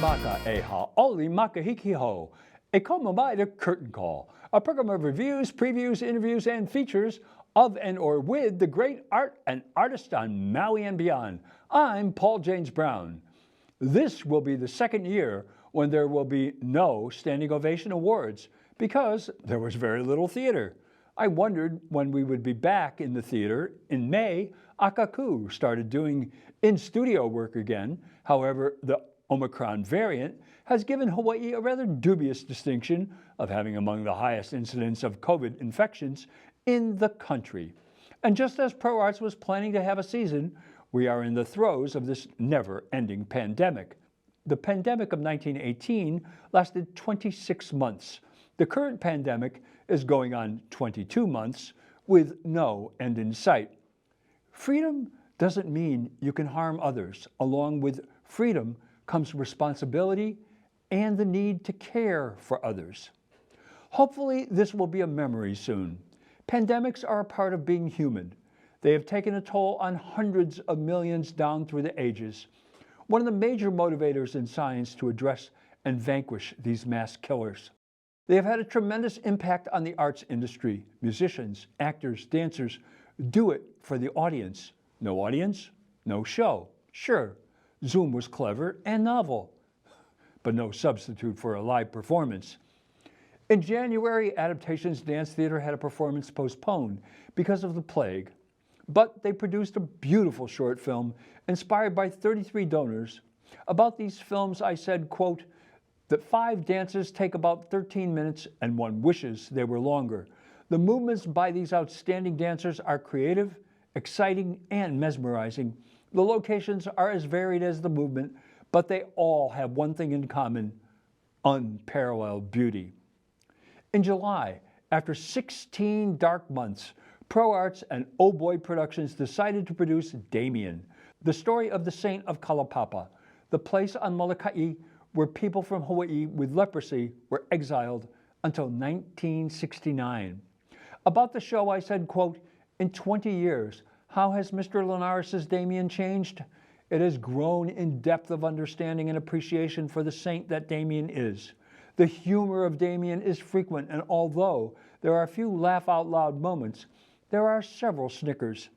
maka e ha'oli makahikiho, a komamaida curtain call, a program of reviews, previews, interviews, and features of and or with the great art and artists on Maui and beyond. I'm Paul James Brown. This will be the second year when there will be no Standing Ovation Awards because there was very little theater. I wondered when we would be back in the theater. In May, Akaku started doing in-studio work again. However, the Omicron variant has given Hawaii a rather dubious distinction of having among the highest incidence of COVID infections in the country. And just as Pro Arts was planning to have a season, we are in the throes of this never-ending pandemic. The pandemic of 1918 lasted 26 months. The current pandemic is going on 22 months with no end in sight. Freedom doesn't mean you can harm others. Along with freedom comes responsibility and the need to care for others. Hopefully, this will be a memory soon. Pandemics are a part of being human. They have taken a toll on hundreds of millions down through the ages. One of the major motivators in science to address and vanquish these mass killers. They have had a tremendous impact on the arts industry. Musicians, actors, dancers do it for the audience. No audience, no show. Sure, Zoom was clever and novel, but no substitute for a live performance. In January, Adaptations Dance Theater had a performance postponed because of the plague, but they produced a beautiful short film inspired by 33 donors. About these films, I said, quote, that 5 dances take about 13 minutes and one wishes they were longer. The movements by these outstanding dancers are creative, exciting, and mesmerizing. The locations are as varied as the movement, but they all have one thing in common: unparalleled beauty. In July, after 16 dark months, Pro Arts and Oh Boy Productions decided to produce Damien, the story of the Saint of Kalaupapa, the place on Molokai where people from Hawaii with leprosy were exiled until 1969. About the show, I said, quote, in 20 years, how has Mr. Linares' Damien changed? It has grown in depth of understanding and appreciation for the saint that Damien is. The humor of Damien is frequent, and although there are a few laugh-out-loud moments, there are several snickers.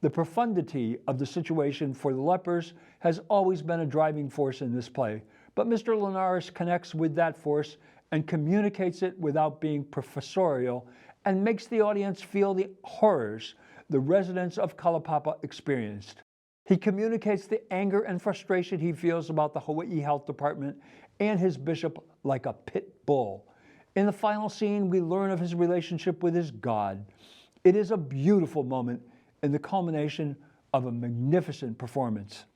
The profundity of the situation for the lepers has always been a driving force in this play, but Mr. Linares connects with that force and communicates it without being professorial and makes the audience feel the horrors the residents of Kalaupapa experienced. He communicates the anger and frustration he feels about the Hawaii Health Department and his bishop like a pit bull. In the final scene, we learn of his relationship with his God. It is a beautiful moment in the culmination of a magnificent performance.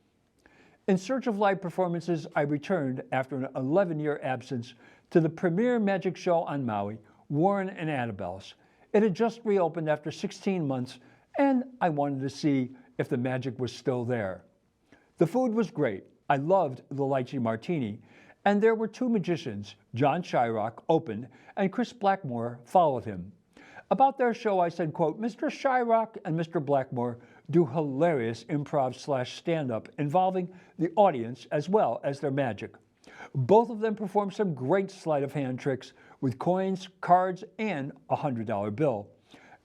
In search of live performances, I returned after an 11-year absence to the premier magic show on Maui, Warren and Annabelle's. It had just reopened after 16 months, and I wanted to see if the magic was still there. The food was great. I loved the lychee martini, and there were 2 magicians. John Shyrock opened, and Chris Blackmore followed him. About their show, I said, quote, Mr. Shyrock and Mr. Blackmore do hilarious improv/stand-up involving the audience as well as their magic. Both of them performed some great sleight of hand tricks with coins, cards, and a $100 bill.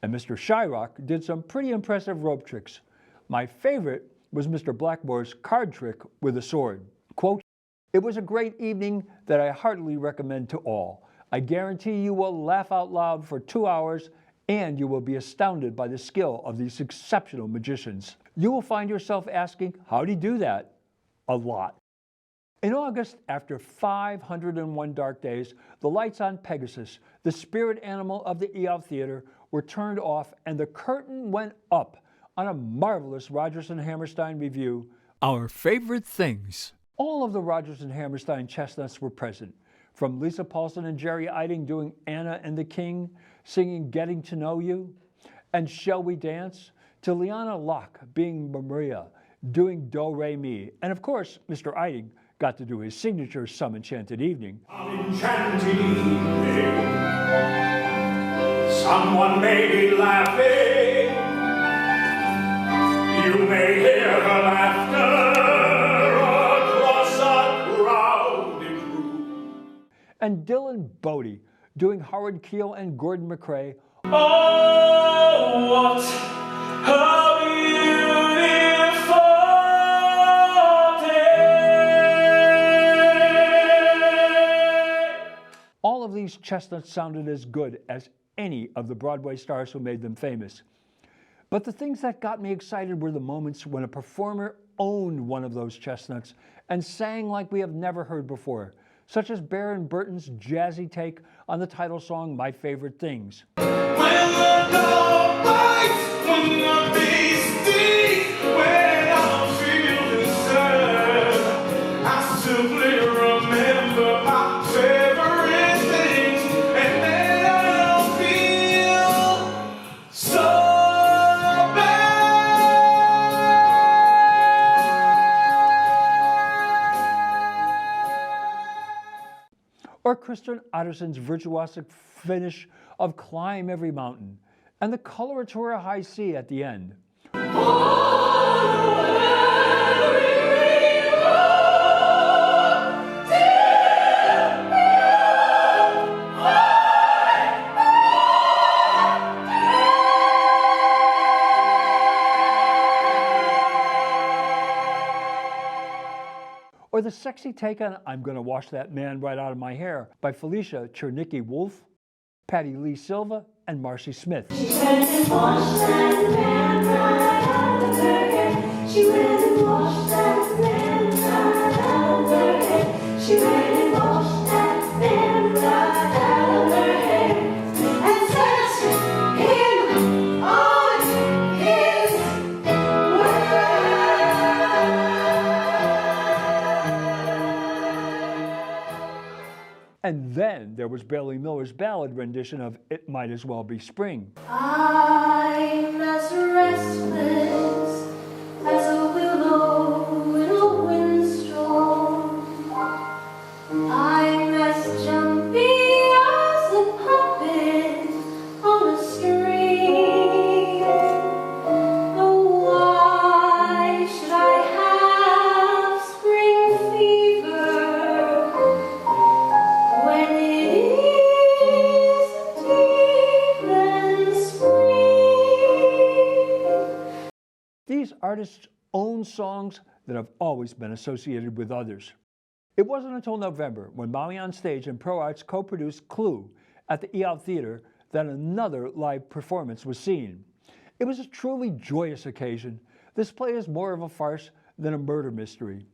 And Mr. Shyrock did some pretty impressive rope tricks. My favorite was Mr. Blackmore's card trick with a sword. Quote, it was a great evening that I heartily recommend to all. I guarantee you will laugh out loud for 2 hours, and you will be astounded by the skill of these exceptional magicians. You will find yourself asking, how'd he do that? A lot. In August, after 501 dark days, the lights on Pegasus, the spirit animal of the Eau Theater, were turned off and the curtain went up on a marvelous Rodgers and Hammerstein review, Our Favorite Things. All of the Rodgers and Hammerstein chestnuts were present, from Lisa Paulson and Jerry Eiting doing Anna and the King, singing Getting to Know You, and Shall We Dance, to Liana Locke being Maria, doing Do Re Mi, and of course, Mr. Eiting got to do his signature Some Enchanted Evening. Some enchanted evening, someone may be laughing, you may hear her laughter across a crowd. and Dylan Bodie doing Howard Keel and Gordon McRae. Oh, what a beautiful day. All of these chestnuts sounded as good as any of the Broadway stars who made them famous. But the things that got me excited were the moments when a performer owned one of those chestnuts and sang like we have never heard before, such as Baron Burton's jazzy take on the title song, My Favorite Things. When the dog bites, when the bees sting, when I'm feeling sad, I simply remember my favorite things, and then I'll feel so Or Kristen Otterson's virtuosic finish of Climb Every Mountain, and the coloratura high C at the end. Or the sexy take on I'm Gonna Wash That Man Right Out of My Hair by Felicia Chernicki-Wolf, Patti Lee Silva, and Marcy Smith. She went and washed that man right out of her hair. She went and washed that man right out of her hair. She went and washed that man right out of her hair. And set him on his way. And then there was Bailey Miller's ballad rendition of It Might As Well Be Spring. I'm as restless as a willow in a windstorm. I'm as jumpy as a puppet on a string. Oh, why should I have spring fever when it isn't even spring? These artists own songs that have always been associated with others. It wasn't until November, when Maui on Stage and Pro Arts co-produced Clue at the Eout Theater, that another live performance was seen. It was a truly joyous occasion. This play is more of a farce than a murder mystery.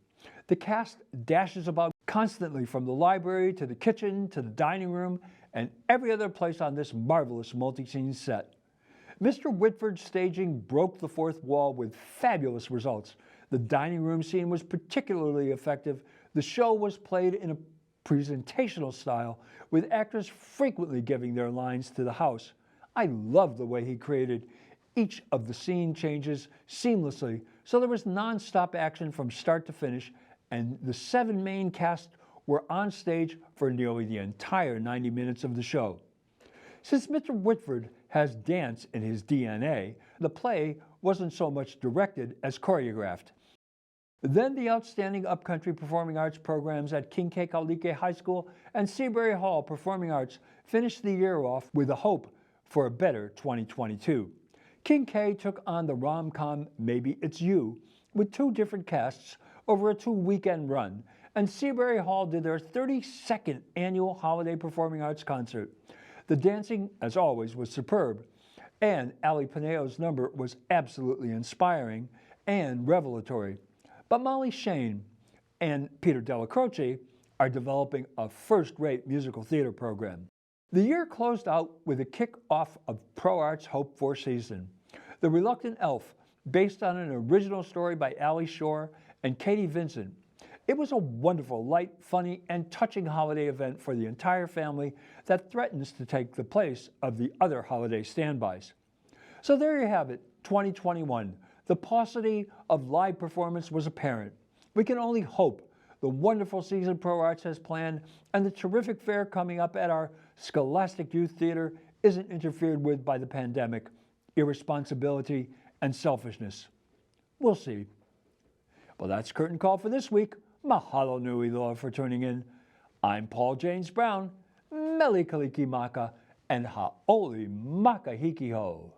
The cast dashes about constantly from the library to the kitchen to the dining room and every other place on this marvelous multi-scene set. Mr. Whitford's staging broke the fourth wall with fabulous results. The dining room scene was particularly effective. The show was played in a presentational style, with actors frequently giving their lines to the house. I love the way he created each of the scene changes seamlessly, so there was non-stop action from start to finish, and the 7 main cast were on stage for nearly the entire 90 minutes of the show. Since Mr. Whitford has dance in his DNA, the play wasn't so much directed as choreographed. Then the outstanding upcountry performing arts programs at King Kekalike High School and Seabury Hall Performing Arts finished the year off with a hope for a better 2022. King K took on the rom-com Maybe It's You with 2 different casts over a 2-weekend run, and Seabury Hall did their 32nd annual Holiday Performing Arts concert. The dancing, as always, was superb, and Ali Pineo's number was absolutely inspiring and revelatory. But Molly Shane and Peter Della Croce are developing a first-rate musical theater program. The year closed out with a kick-off of Pro Arts' hoped-for season. The Reluctant Elf, based on an original story by Ali Shore and Katie Vincent. It was a wonderful, light, funny, and touching holiday event for the entire family that threatens to take the place of the other holiday standbys. So there you have it, 2021. The paucity of live performance was apparent. We can only hope the wonderful season Pro Arts has planned and the terrific fair coming up at our Scholastic Youth Theater isn't interfered with by the pandemic, irresponsibility, and selfishness. We'll see. Well, that's Curtain Call for this week. Mahalo nui loa for tuning in. I'm Paul James Brown, Mele Kalikimaka, and Ha'oli Makahiki Ho.